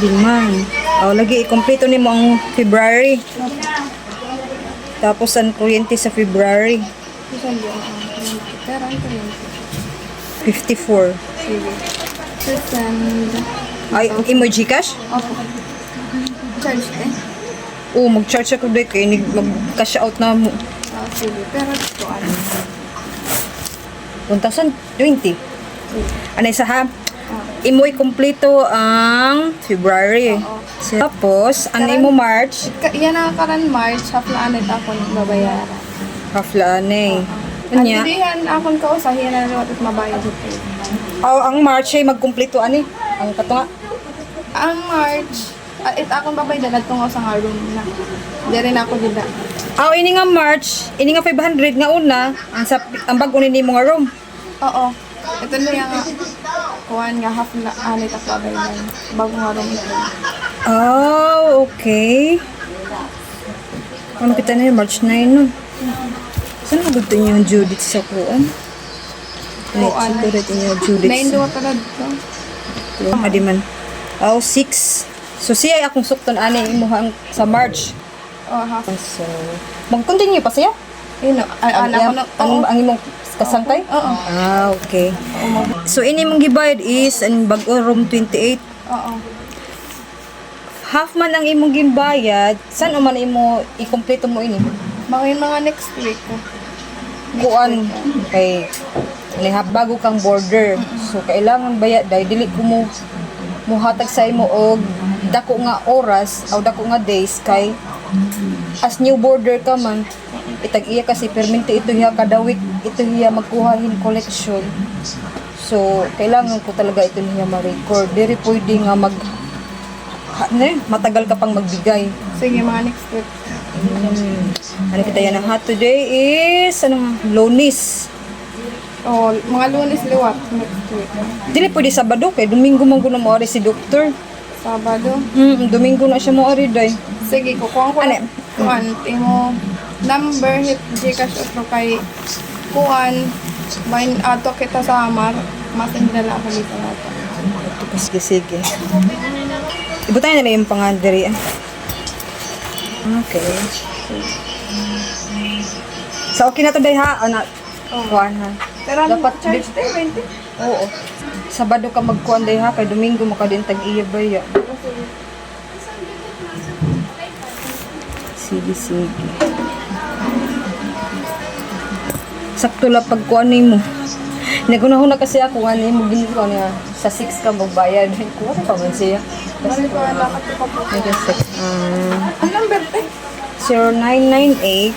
Lima. Lagi i-kompleto ni mo ang February. Tapos ang kuryente sa February. Isang buwan ang 20. Pero ang 20. 54. Sige. So, send. Ay, emoji cash? Opo. Charge eh. Mag-charge ako doon kaya mag-cash out na mo. Sige. Pero ito ano. 1,020. Ano isa ha? Imo'y kumpleto ang February. Tapos, ano mo March? Yan ang karan March. Half na anit ako babayaran. Haflane. At Anya? hindi yan akong kausahin na naman at mabayad ito. Ang March ay magkumpleto ani. Ang katunga. Ang March, it akong babayad na tungo sa nga room na. Hindi rin ako dida. Ini nga March, ini nga 500 nga una, ang bago ni mo nga room. Oo. Ito niya nga. Kuhan nga half na anit ako babayad. Bago nga room ito. Okay. Ano kita na yun? March 9 nun. Saan mo gusto niyo yung Judith sa kuan? Kuan. Siguro niyo yung Judith. Naindo ka na dito. Adi man. 6. So siya ay akong sukton ani imo sa March. Half. So, mag-continue pa siya? Yun o. Alam ko na. Ang imong kasangkay? Oo. Okay. So, ini mong gibayad is ang bag-o room 28. Oo. Half man ang imong gibayad, saan o man imo ikumpleto mo ini? Mga next week. Kuan kay bago kang border. So, kailangan bayad dahil dili ko mo muhatag sa imo og dako nga oras o dako nga days kay as new border ka man itag iya kasi permente ito hiya kada week ito hiya magkuhahin collection, so kailangan ko talaga ito hiya ma-record diri pwede nga matagal ka pang magbigay. Sige, mga next week. Ano kita yan ang hot today is Lunes. Mga Lunes liwat next week. Dili pwede Sabado kay Domingo man ko na moari si doktor. Sabado. Domingo na siya moari day. Sige, kukuha ko Ano? kuhan. Imo number hit Gcash otro kay kuhan. Bain ato kita sa Amar. Masin dala ako dito nato. Sige, sige. Ibutay na lang yung pangandari. Okay. So, okay na to day ha? Kuhan ha? Pero Dapat charge tayo 20. Oo. Sabado ka magkuhan day ha? Kay Domingo makadintag iya baya. Sige, sige. Sakto lang pagkuhan mo. Nagunahon na kasi ako nga mo ginagawa niya sa 6 ka magbayad. Kuha pa man siya. Mali ko ala ka po po. Nag-6. Ang number 0998